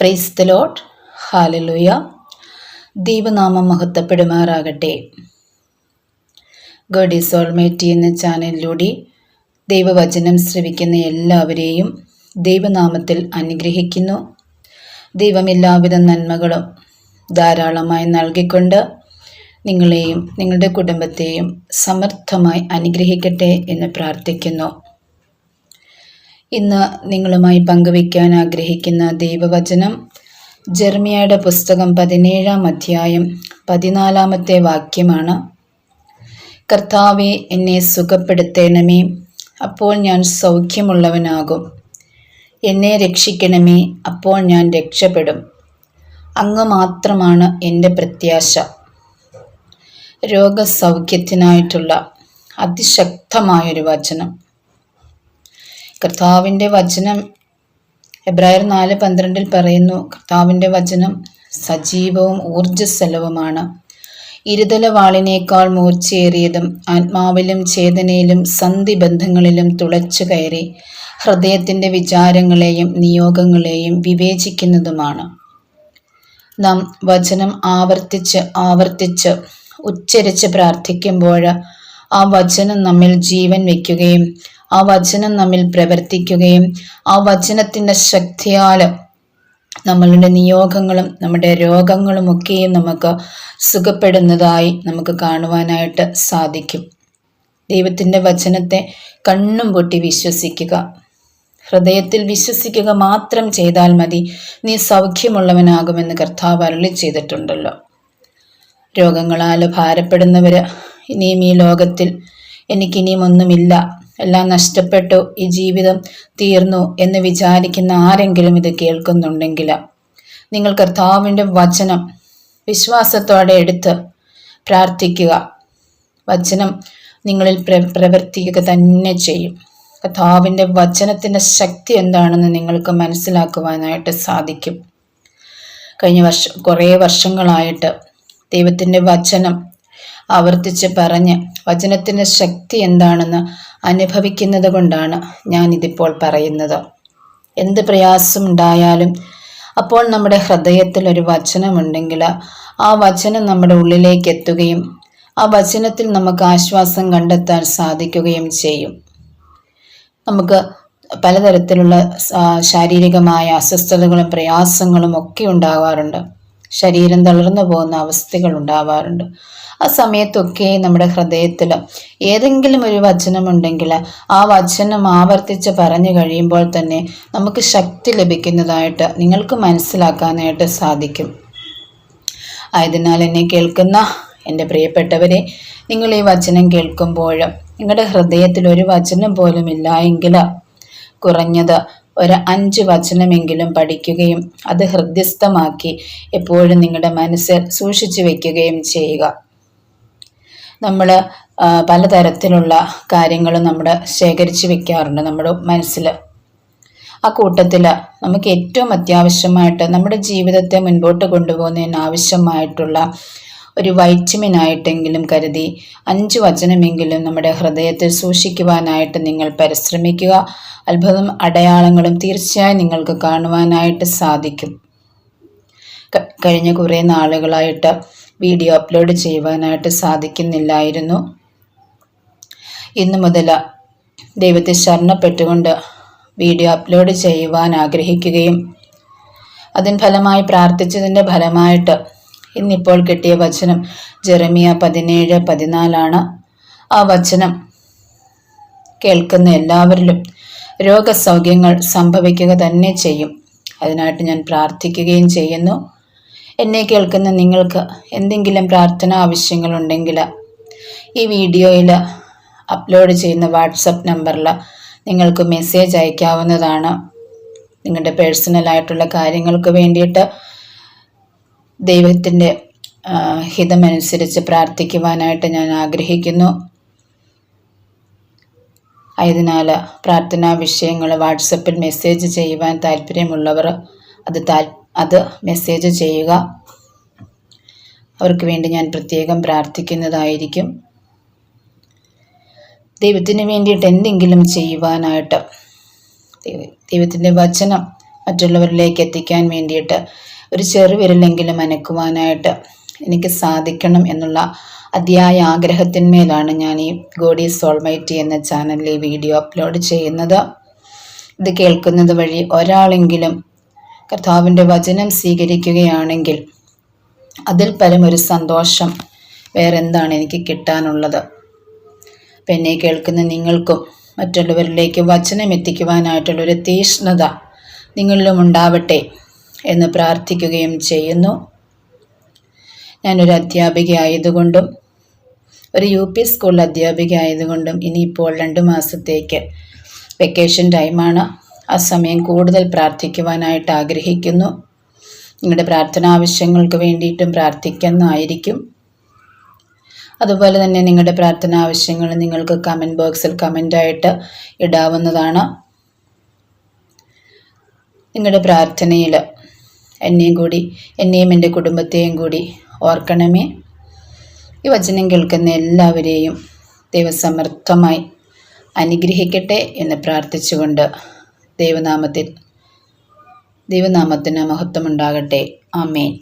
Praise the Lord. Hallelujah. ദൈവനാമം മഹത്വപ്പെടുമാറാകട്ടെ. God is almighty എന്ന ചാനലിലൂടെ ദൈവവചനം ശ്രവിക്കുന്ന എല്ലാവരെയും ദൈവനാമത്തിൽ അനുഗ്രഹിക്കുന്നു. ദൈവം എല്ലാവിധ നന്മകളും ധാരാളമായി നൽകിക്കൊണ്ട് നിങ്ങളെയും നിങ്ങളുടെ കുടുംബത്തെയും സമർത്ഥമായി അനുഗ്രഹിക്കട്ടെ എന്ന് പ്രാർത്ഥിക്കുന്നു. ഇന്ന് നിങ്ങളുമായി പങ്കുവയ്ക്കാൻ ആഗ്രഹിക്കുന്ന ദൈവവചനം ജെറമ്യായുടെ പുസ്തകം 17-ാം അധ്യായം 14-ാമത്തെ വാക്യമാണ്. കർത്താവേ, എന്നെ സുഖപ്പെടുത്തണമേ, അപ്പോൾ ഞാൻ സൗഖ്യമുള്ളവനാകും. എന്നെ രക്ഷിക്കണമേ, അപ്പോൾ ഞാൻ രക്ഷപ്പെടും. അങ്ങ് മാത്രമാണ് എൻ്റെ പ്രത്യാശ. രോഗസൗഖ്യത്തിനായിട്ടുള്ള അതിശക്തമായൊരു വചനം. കർത്താവിൻ്റെ വചനം എബ്രായർ 4:12 പറയുന്നു, കർത്താവിൻ്റെ വചനം സജീവവും ഊർജ്ജസ്വലവുമാണ്, ഇരുതല വാളിനേക്കാൾ മൂർച്ചയേറിയതും ആത്മാവിലും ചേതനയിലും സന്ധിബന്ധങ്ങളിലും തുളച്ചു കയറി ഹൃദയത്തിൻ്റെ വിചാരങ്ങളെയും നിയോഗങ്ങളെയും വിവേചിക്കുന്നതുമാണ്. നാം വചനം ആവർത്തിച്ച് ഉച്ചരിച്ച് പ്രാർത്ഥിക്കുമ്പോൾ ആ വചനം നമ്മിൽ ജീവൻ വയ്ക്കുകയും ആ വചനം നമ്മിൽ പ്രവർത്തിക്കുകയും ആ വചനത്തിൻ്റെ ശക്തിയാൽ നമ്മളുടെ നിയോഗങ്ങളും നമ്മുടെ രോഗങ്ങളുമൊക്കെയും നമുക്ക് സുഖപ്പെടുന്നതായി നമുക്ക് കാണുവാനായിട്ട് സാധിക്കും. ദൈവത്തിൻ്റെ വചനത്തെ കണ്ണും പൊട്ടി വിശ്വസിക്കുക, ഹൃദയത്തിൽ വിശ്വസിക്കുക മാത്രം ചെയ്താൽ മതി, നീ സൗഖ്യമുള്ളവനാകുമെന്ന് കർത്താവ് അരുളി ചെയ്തിട്ടുണ്ടല്ലോ. രോഗങ്ങളാൽ ഭാരപ്പെടുന്നവർ, ഇനിയും ഈ ലോകത്തിൽ എനിക്കിനിയും ഒന്നുമില്ല, എല്ലാം നഷ്ടപ്പെട്ടു, ഈ ജീവിതം തീർന്നു എന്ന് വിചാരിക്കുന്ന ആരെങ്കിലും ഇത് കേൾക്കുന്നുണ്ടെങ്കിൽ നിങ്ങൾ കർത്താവിൻ്റെ വചനം വിശ്വാസത്തോടെ എടുത്ത് പ്രാർത്ഥിക്കുക. വചനം നിങ്ങളിൽ പ്രവർത്തിക്കുക തന്നെ ചെയ്യും. കർത്താവിൻ്റെ വചനത്തിൻ്റെ ശക്തി എന്താണെന്ന് നിങ്ങൾക്ക് മനസ്സിലാക്കുവാനായിട്ട് സാധിക്കും. കഴിഞ്ഞ കുറേ വർഷങ്ങളായിട്ട് ദൈവത്തിൻ്റെ വചനം ആവർത്തിച്ച് പറഞ്ഞ് വചനത്തിൻ്റെ ശക്തി എന്താണെന്ന് അനുഭവിക്കുന്നത് കൊണ്ടാണ് ഞാനിതിപ്പോൾ പറയുന്നത്. എന്ത് പ്രയാസമുണ്ടായാലും അപ്പോൾ നമ്മുടെ ഹൃദയത്തിൽ ഒരു വചനമുണ്ടെങ്കിൽ ആ വചനം നമ്മുടെ ഉള്ളിലേക്ക് എത്തുകയും ആ വചനത്തിൽ നമുക്ക് ആശ്വാസം കണ്ടെത്താൻ സാധിക്കുകയും ചെയ്യും. നമുക്ക് പലതരത്തിലുള്ള ശാരീരികമായ അസ്വസ്ഥതകളും പ്രയാസങ്ങളും ഒക്കെ ഉണ്ടാവാറുണ്ട്. ശരീരം തളർന്നു പോകുന്ന അവസ്ഥകൾ ഉണ്ടാവാറുണ്ട്. ആ സമയത്തൊക്കെ നമ്മുടെ ഹൃദയത്തിൽ ഏതെങ്കിലും ഒരു വചനമുണ്ടെങ്കിൽ ആ വചനം ആവർത്തിച്ച് പറഞ്ഞു കഴിയുമ്പോൾ തന്നെ നമുക്ക് ശക്തി ലഭിക്കുന്നതായിട്ട് നിങ്ങൾക്ക് മനസ്സിലാക്കാനായിട്ട് സാധിക്കും. ആയതിനാൽ എന്നെ കേൾക്കുന്ന എൻ്റെ പ്രിയപ്പെട്ടവരെ, നിങ്ങൾ ഈ വചനം കേൾക്കുമ്പോൾ നിങ്ങളുടെ ഹൃദയത്തിൽ ഒരു വചനം പോലും ഇല്ല എങ്കിൽ കുറഞ്ഞത് ഒരു 5 വചനമെങ്കിലും പഠിക്കുകയും അത് ഹൃദ്യസ്ഥമാക്കി എപ്പോഴും നിങ്ങളുടെ മനസ്സിൽ സൂക്ഷിച്ചു വെക്കുകയും ചെയ്യുക. നമ്മൾ പലതരത്തിലുള്ള കാര്യങ്ങൾ നമ്മുടെ ശേഖരിച്ച് വെക്കാറുണ്ട് നമ്മുടെ മനസ്സിൽ. ആ കൂട്ടത്തിൽ നമുക്ക് ഏറ്റവും അത്യാവശ്യമായിട്ട് നമ്മുടെ ജീവിതത്തെ മുൻപോട്ട് കൊണ്ടുപോകുന്നതിന് ആവശ്യമായിട്ടുള്ള ഒരു വൈറ്റമിനായിട്ടെങ്കിലും കരുതി 5 വചനമെങ്കിലും നമ്മുടെ ഹൃദയത്തിൽ സൂക്ഷിക്കുവാനായിട്ട് നിങ്ങൾ പരിശ്രമിക്കുക. അത്ഭുതം അടയാളങ്ങളും തീർച്ചയായും നിങ്ങൾക്ക് കാണുവാനായിട്ട് സാധിക്കും. കഴിഞ്ഞ കുറേ നാളുകളായിട്ട് വീഡിയോ അപ്ലോഡ് ചെയ്യുവാനായിട്ട് സാധിക്കുന്നില്ലായിരുന്നു. ഇന്നു മുതൽ ദൈവത്തെ ശരണപ്പെട്ടുകൊണ്ട് വീഡിയോ അപ്ലോഡ് ചെയ്യുവാൻ ആഗ്രഹിക്കുകയും അതിന് ഫലമായി പ്രാർത്ഥിച്ചതിൻ്റെ ഫലമായിട്ട് ഇന്നിപ്പോൾ കിട്ടിയ വചനം ജെറമ്യ 17:14 ആ വചനം കേൾക്കുന്ന എല്ലാവരിലും രോഗസൗഖ്യങ്ങൾ സംഭവിക്കുക തന്നെ ചെയ്യും. അതിനായിട്ട് ഞാൻ പ്രാർത്ഥിക്കുകയും ചെയ്യുന്നു. എന്നെ കേൾക്കുന്ന നിങ്ങൾക്ക് എന്തെങ്കിലും പ്രാർത്ഥന ആവശ്യങ്ങളുണ്ടെങ്കിൽ ഈ വീഡിയോയിൽ അപ്ലോഡ് ചെയ്യുന്ന വാട്സപ്പ് നമ്പറിൽ നിങ്ങൾക്ക് മെസ്സേജ് അയക്കാവുന്നതാണ്. നിങ്ങളുടെ പേഴ്സണലായിട്ടുള്ള കാര്യങ്ങൾക്ക് വേണ്ടിയിട്ട് ദൈവത്തിൻ്റെ ഹിതമനുസരിച്ച് പ്രാർത്ഥിക്കുവാനായിട്ട് ഞാൻ ആഗ്രഹിക്കുന്നു. ആയതിനാൽ പ്രാർത്ഥനാ വിഷയങ്ങൾ വാട്സപ്പിൽ മെസ്സേജ് ചെയ്യുവാൻ താല്പര്യമുള്ളവർ അത് മെസ്സേജ് ചെയ്യുക. അവർക്ക് വേണ്ടി ഞാൻ പ്രത്യേകം പ്രാർത്ഥിക്കുന്നതായിരിക്കും. ദൈവത്തിന് വേണ്ടിയിട്ട് എന്തെങ്കിലും ചെയ്യുവാനായിട്ട് ദൈവത്തിൻ്റെ വചനം മറ്റുള്ളവരിലേക്ക് എത്തിക്കാൻ വേണ്ടിയിട്ട് ഒരു ചെറുവിരലെങ്കിലും അനക്കുവാനായിട്ട് എനിക്ക് സാധിക്കണം എന്നുള്ള അതിയായ ആഗ്രഹത്തിന്മേലാണ് ഞാൻ ഈ ഗോഡ് ഈസ് ഓൾമൈറ്റി എന്ന ചാനലിൽ ഈ വീഡിയോ അപ്ലോഡ് ചെയ്യുന്നത്. ഇത് കേൾക്കുന്നത് വഴി ഒരാളെങ്കിലും കർത്താവിൻ്റെ വചനം സ്വീകരിക്കുകയാണെങ്കിൽ അതിൽ പരം ഒരു സന്തോഷം വേറെന്താണ് എനിക്ക് കിട്ടാനുള്ളത്. അപ്പം എന്നെ കേൾക്കുന്ന നിങ്ങൾക്കും മറ്റുള്ളവരിലേക്ക് വചനം എത്തിക്കുവാനായിട്ടുള്ളൊരു തീഷ്ണത നിങ്ങളിലും ഉണ്ടാവട്ടെ എന്ന് പ്രാർത്ഥിക്കുകയും ചെയ്യുന്നു. ഞാനൊരു അധ്യാപിക ആയതുകൊണ്ടും ഒരു UP സ്കൂൾ അധ്യാപിക ആയതുകൊണ്ടും ഇനിയിപ്പോൾ 2 മാസത്തേക്ക് വെക്കേഷൻ ടൈമാണ്. ആ സമയം കൂടുതൽ പ്രാർത്ഥിക്കുവാനായിട്ട് ആഗ്രഹിക്കുന്നു. നിങ്ങളുടെ പ്രാർത്ഥന ആവശ്യങ്ങൾക്ക് വേണ്ടിയിട്ടും പ്രാർത്ഥിക്കുന്നതായിരിക്കും. അതുപോലെ തന്നെ നിങ്ങളുടെ പ്രാർത്ഥന ആവശ്യങ്ങൾ നിങ്ങൾക്ക് കമൻറ്റ് ബോക്സിൽ കമൻ്റായിട്ട് ഇടാവുന്നതാണ്. നിങ്ങളുടെ പ്രാർത്ഥനയിൽ എന്നെയും എൻ്റെ കുടുംബത്തെയും കൂടി ഓർക്കണമേ. ഈ വചനം കേൾക്കുന്ന എല്ലാവരെയും ദൈവസമർത്ഥമായി അനുഗ്രഹിക്കട്ടെ എന്ന് പ്രാർത്ഥിച്ചുകൊണ്ട് ദൈവനാമത്തിന് മഹത്വമുണ്ടാകട്ടെ. ആമേൻ.